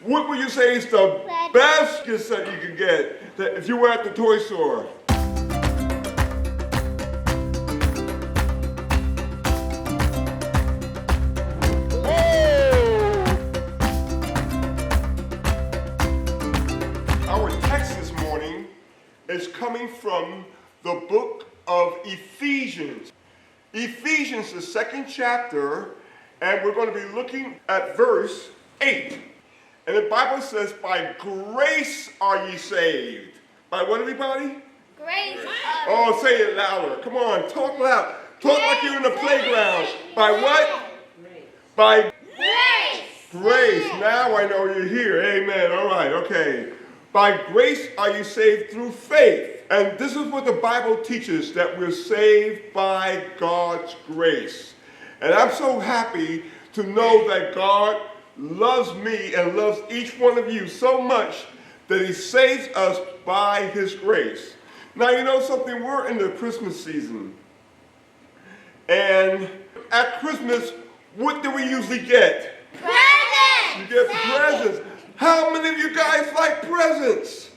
What would you say is the best gift that you could get if you were at the toy store? Our text this morning is coming from the book of Ephesians. Ephesians, the second chapter, and we're going to be looking at verse 8. And the Bible says, by grace are ye saved. By what, everybody? Grace. Oh, say it louder. Come on, talk loud. Talk like you're in the playground. By what? By Grace. grace. Now I know you're here. Amen. All right, okay. By grace are you saved through faith. And this is what the Bible teaches, that we're saved by God's grace. And I'm so happy to know that God loves me and loves each one of you so much that he saves us by his grace. Now, you know something? We're in the Christmas season. And at Christmas, what do we usually get? Presents. You get presents. How many of you guys like presents?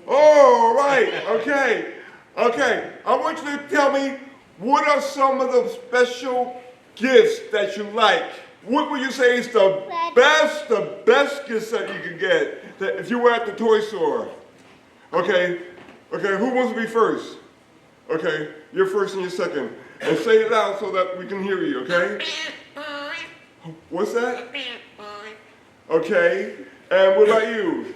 All right. Okay. Okay. I want you to tell me, what are some of the special gifts that you like? What would you say is the best gifts that you could get if you were at the toy store? Okay. Okay. Who wants to be first? Okay. You're first and you're second. And say it loud so that we can hear you, okay? What's that? Okay. And what about you?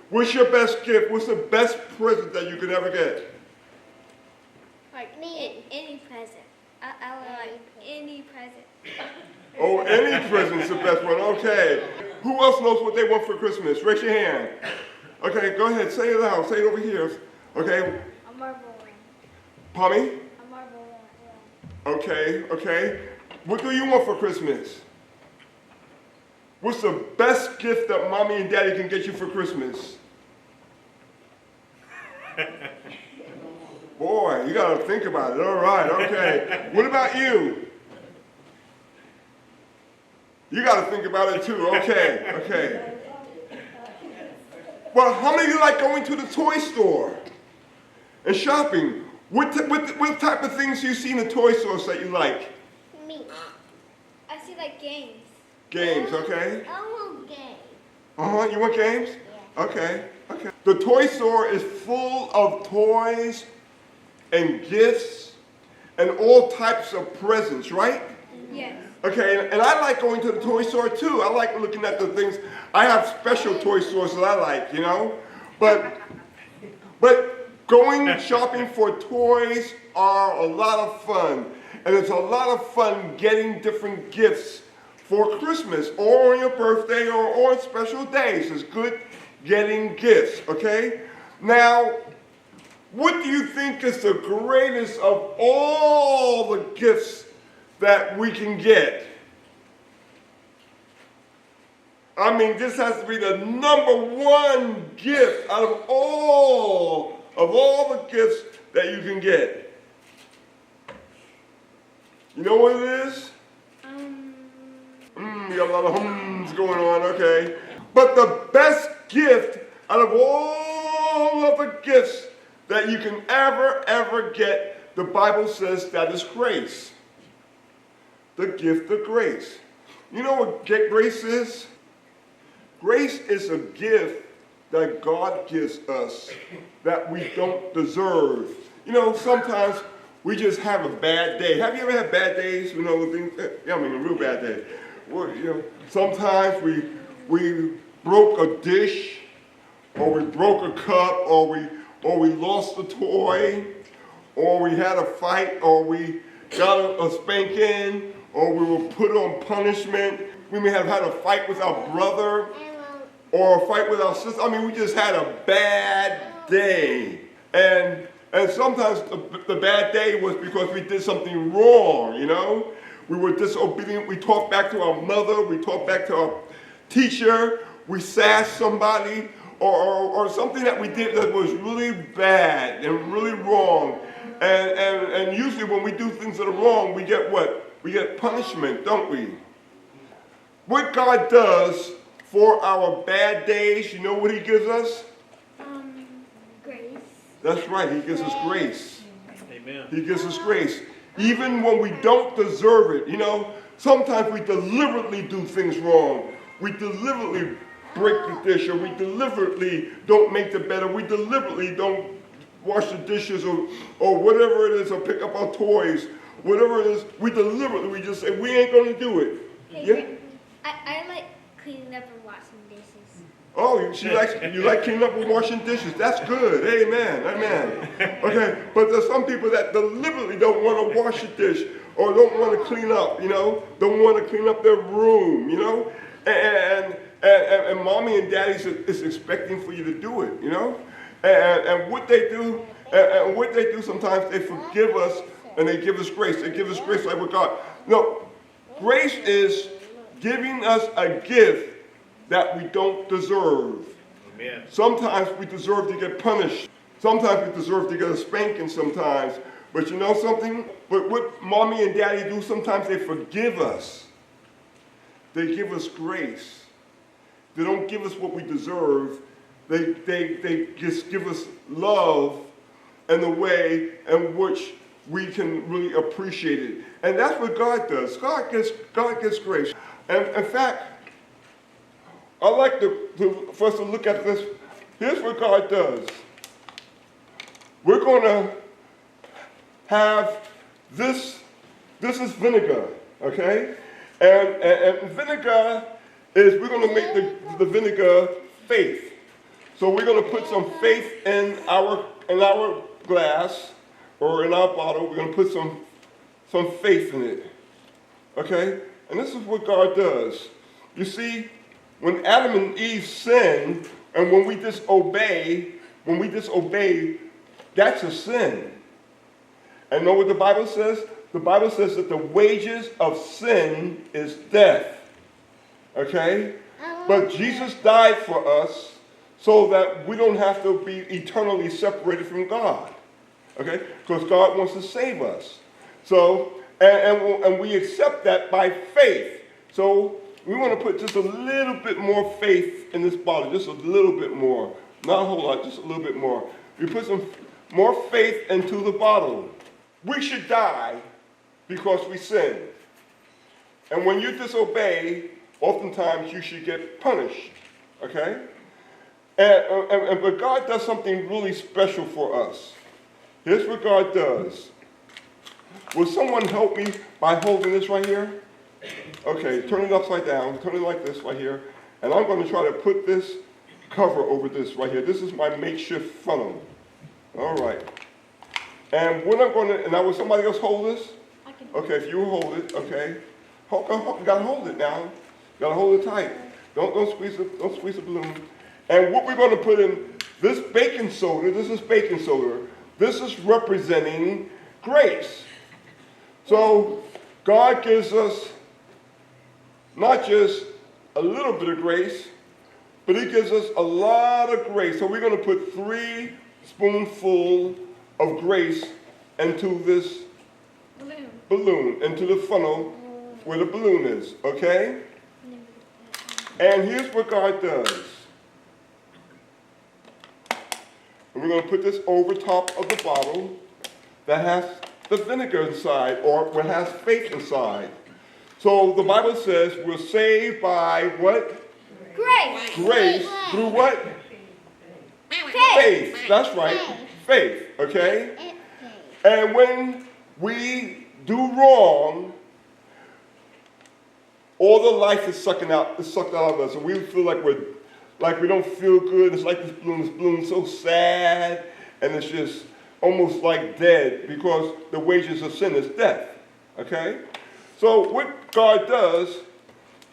What's your best gift? What's the best present that you could ever get? Like me. Any present. I would like any present. Oh, any present's the best one. Okay. Who else knows what they want for Christmas? Raise your hand. Okay, go ahead. Say it loud. Say it over here. Okay. A marble ring. Pommy? A marble ring. Okay, okay. What do you want for Christmas? What's the best gift that mommy and daddy can get you for Christmas? Boy, you got to think about it. All right, okay. What about you? You got to think about it too. Okay, okay. Well, how many of you like going to the toy store and shopping? What type of things do you see in the toy stores that you like? Me. I see like games. Games, okay. I want games. Uh-huh, you want games? Yeah. Okay, okay. The toy store is full of toys and gifts and all types of presents, right? Yes. Okay, and I like going to the toy store too. I like looking at the things. I have special toy stores that I like, you know. But going shopping for toys are a lot of fun. And it's a lot of fun getting different gifts for Christmas or on your birthday or on special days. It's good getting gifts, okay? Now, what do you think is the greatest of all the gifts that we can get? I mean, this has to be the number one gift out of all the gifts that you can get. You know what it is? You got a lot of hums going on, okay. But the best gift out of all of the gifts that you can ever get, the Bible says that is grace. The gift of grace. You know what grace is? Grace is a gift that God gives us that we don't deserve. You know, sometimes we just have a bad day. Have you ever had bad days? You know, things, I mean, a real bad day. Well, you know, sometimes we broke a dish, or we broke a cup, or we lost a toy, or we had a fight, or we got a spanking, or we were put on punishment. We may have had a fight with our brother, or a fight with our sister. I mean, we just had a bad day. And sometimes the bad day was because we did something wrong, you know? We were disobedient. We talked back to our mother. We talked back to our teacher. We sassed somebody, or something that we did that was really bad and really wrong. And usually when we do things that are wrong, we get what? We get punishment, don't we? What God does for our bad days, you know what he gives us? Grace. That's right, he gives us grace. Amen. He gives us grace. Even when we don't deserve it. You know, sometimes we deliberately do things wrong. We deliberately break the dish, or we deliberately don't make the bed, or we deliberately don't wash the dishes, or whatever it is, or pick up our toys. Whatever it is, we just say, we ain't going to do it. Yeah? I like cleaning up and washing dishes. Oh, you like cleaning up and washing dishes. That's good. Amen. Amen. Okay, but there's some people that deliberately don't want to wash a dish or don't want to clean up, you know, don't want to clean up their room, you know, and mommy and daddy is expecting for you to do it, you know, and what they do, sometimes they forgive us and they give us grace. They give us grace like with God. No, grace is giving us a gift that we don't deserve. Amen. Sometimes we deserve to get punished. Sometimes we deserve to get a spanking sometimes. But you know something? But what mommy and daddy do, sometimes they forgive us. They give us grace. They don't give us what we deserve. They just give us love in the way in which we can really appreciate it. And that's what God does. God gives grace. And in fact, I like for us to look at this. Here's what God does. We're going to have this. This is vinegar, okay? And vinegar is, we're going to make the vinegar faith. So we're going to put some faith in our glass or in our bottle. We're going to put some faith in it, okay? And this is what God does. You see, when Adam and Eve sinned, and when we disobey, that's a sin. And know what the Bible says? The Bible says that the wages of sin is death. Okay? But Jesus died for us so that we don't have to be eternally separated from God. Okay? Because God wants to save us. So, and we accept that by faith. So, we want to put just a little bit more faith in this bottle, just a little bit more. Not a whole lot, just a little bit more. We put some more faith into the bottle. We should die because we sin. And when you disobey, oftentimes you should get punished. Okay? But God does something really special for us. Here's what God does. Will someone help me by holding this right here? Okay, turn it upside down. Turn it like this right here. And I'm going to try to put this cover over this right here. This is my makeshift funnel. All right. And what I'm going to, and now will somebody else hold this? Okay, if you will hold it, okay. You got to hold it now. You got to hold it tight. Don't squeeze the balloon. And what we're going to put in, this baking soda, this is baking soda. This is representing grace. So God gives us not just a little bit of grace, but he gives us a lot of grace. So we're going to put 3 spoonfuls of grace into this balloon, into the funnel where the balloon is, okay? And here's what God does. And we're going to put this over top of the bottle that has the vinegar inside, or what has faith inside. So the Bible says we're saved by what? Grace. Grace through what? Faith. That's right. Faith. Okay? And when we do wrong, all the life is sucked out of us, and we feel like we don't feel good. It's like this balloon is so sad, and it's just almost like dead, because the wages of sin is death. Okay? So what God does,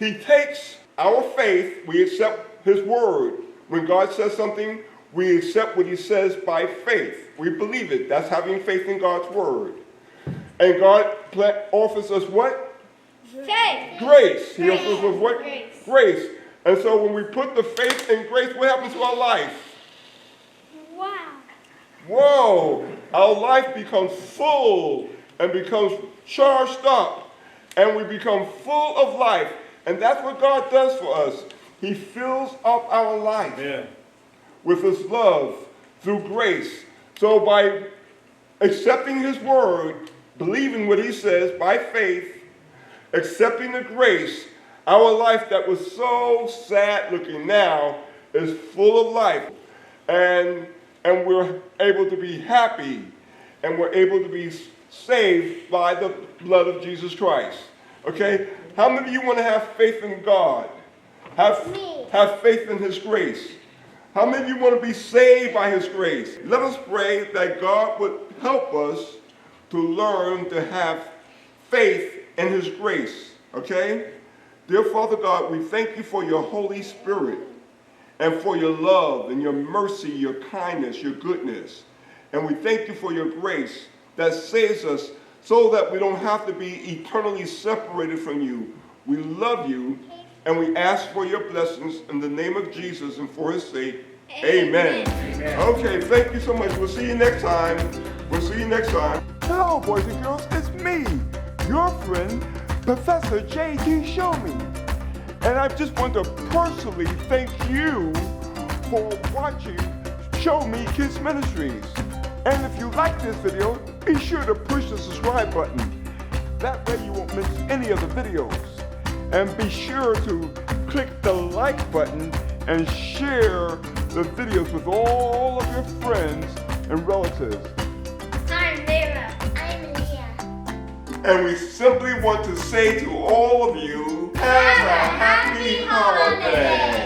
he takes our faith, we accept his word. When God says something, we accept what he says by faith. We believe it. That's having faith in God's word. And God offers us what? Faith. Grace. He offers us what? Grace. Grace. And so when we put the faith in grace, what happens to our life? Wow. Whoa! Our life becomes full and becomes charged up. And we become full of life. And that's what God does for us. He fills up our life with his love through grace. So by accepting his word, believing what he says by faith, accepting the grace, our life that was so sad looking now is full of life. And we're able to be happy, and we're able to be saved by the blood of Jesus Christ. Okay? How many of you want to have faith in God? Have faith in his grace. How many of you want to be saved by his grace? Let us pray that God would help us to learn to have faith in his grace. Okay? Dear Father God, we thank you for your Holy Spirit and for your love and your mercy, your kindness, your goodness. And we thank you for your grace that saves us so that we don't have to be eternally separated from you. We love you, and we ask for your blessings in the name of Jesus and for his sake. Amen. Okay, thank you so much. We'll see you next time. Hello, boys and girls. It's me, your friend, Professor jtShow-Me. And I just want to personally thank you for watching Show Me Kids Ministries. And if you like this video, be sure to push the subscribe button. That way you won't miss any of the videos. And be sure to click the like button and share the videos with all of your friends and relatives. I'm Lyra. I'm Leah. And we simply want to say to all of you, have a happy holiday.